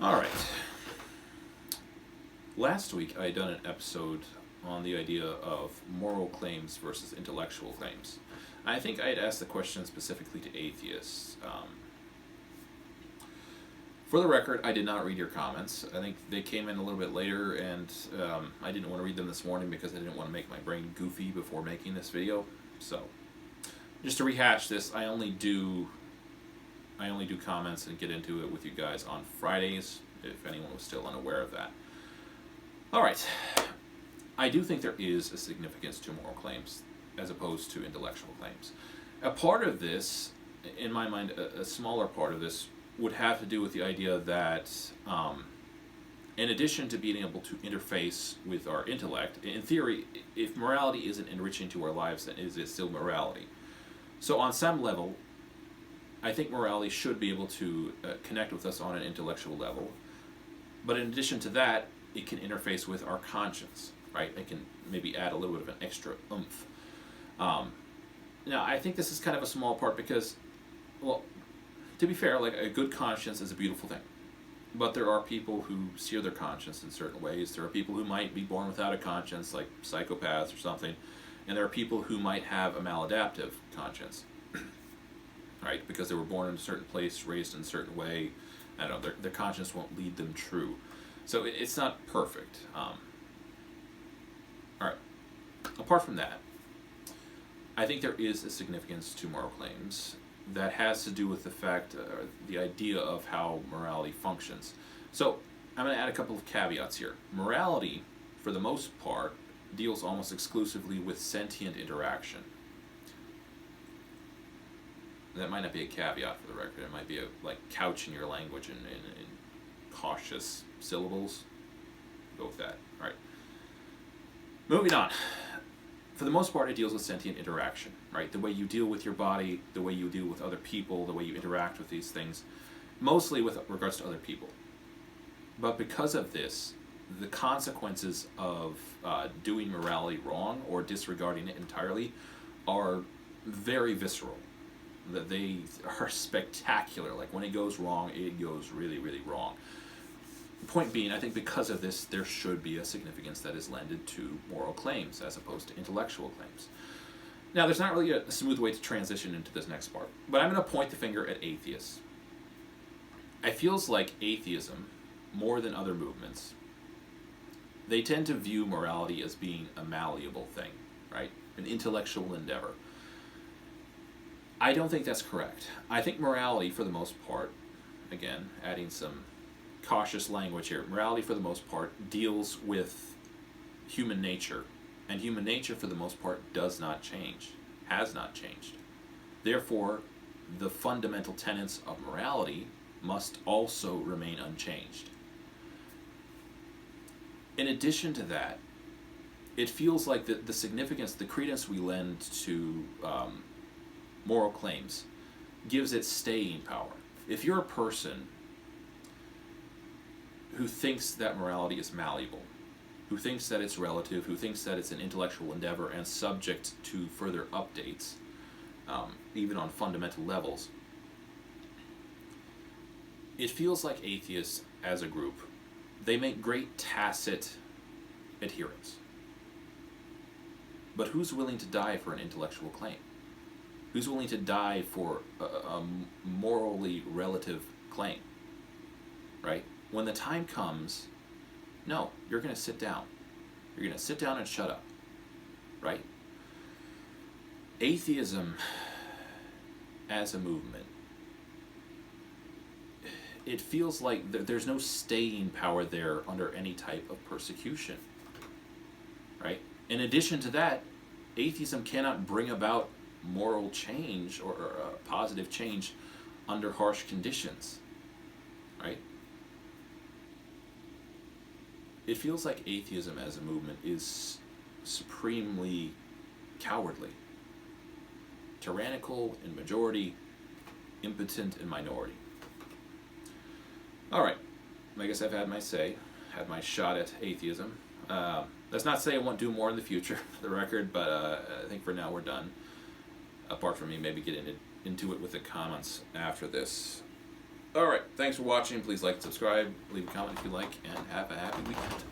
All right. Last week I had done an episode on the idea of moral claims versus intellectual claims. I think I had asked the question specifically to atheists. For the record, I did not read your comments. I think they came in a little bit later, and I didn't want to read them this morning because I didn't want to make my brain goofy before making this video. So, just to rehash this, I only do comments and get into it with you guys on Fridays, if anyone was still unaware of that. Alright, I do think there is a significance to moral claims as opposed to intellectual claims. A part of this, in my mind, a smaller part of this, would have to do with the idea that in addition to being able to interface with our intellect, in theory, if morality isn't enriching to our lives, then is it still morality? So on some level, I think morality should be able to connect with us on an intellectual level. But in addition to that, it can interface with our conscience, right? It can maybe add a little bit of an extra oomph. Now, I think this is kind of a small part because, well, to be fair, like a good conscience is a beautiful thing. But there are people who steer their conscience in certain ways. There are people who might be born without a conscience, like psychopaths or something. And there are people who might have a maladaptive conscience, right? Because they were born in a certain place, raised in a certain way. I don't know, their conscience won't lead them true. So it's not perfect. Alright. Apart from that, I think there is a significance to moral claims that has to do with the fact, the idea of how morality functions. So I'm going to add a couple of caveats here. Morality, for the most part, deals almost exclusively with sentient interaction. That might not be a caveat for the record. It might be like couching your language in cautious syllables. Go with that. All right. Moving on. For the most part, it deals with sentient interaction, right? The way you deal with your body, the way you deal with other people, the way you interact with these things, mostly with regards to other people. But because of this, the consequences of doing morality wrong or disregarding it entirely are very visceral. That they are spectacular. Like when it goes wrong, it goes really, really wrong. Point being, I think because of this, there should be a significance that is lended to moral claims as opposed to intellectual claims. Now, there's not really a smooth way to transition into this next part, but I'm going to point the finger at atheists. It feels like atheism, more than other movements, they tend to view morality as being a malleable thing, right? An intellectual endeavor. I don't think that's correct. I think morality, for the most part, again, adding some cautious language here, morality, for the most part, deals with human nature. And human nature, for the most part, does not change, has not changed. Therefore, the fundamental tenets of morality must also remain unchanged. In addition to that, it feels like the significance, the credence we lend to moral claims gives it staying power. If you're a person who thinks that morality is malleable, who thinks that it's relative, who thinks that it's an intellectual endeavor and subject to further updates, even on fundamental levels, it feels like atheists as a group, they make great tacit adherence. But who's willing to die for an intellectual claim? Who's willing to die for a morally relative claim, right? When the time comes, no, you're going to sit down. You're going to sit down and shut up, right? Atheism as a movement, it feels like there's no staying power there under any type of persecution, right? In addition to that, atheism cannot bring about moral change or positive change under harsh conditions, right? It feels like atheism as a movement is supremely cowardly, tyrannical in majority, impotent in minority. All right, I guess I've had my say, had my shot at atheism. That's not to say I won't do more in the future, for the record, but I think for now we're done. Apart from me maybe getting into it with the comments after this. Alright, thanks for watching. Please like, subscribe, leave a comment if you like, and have a happy weekend.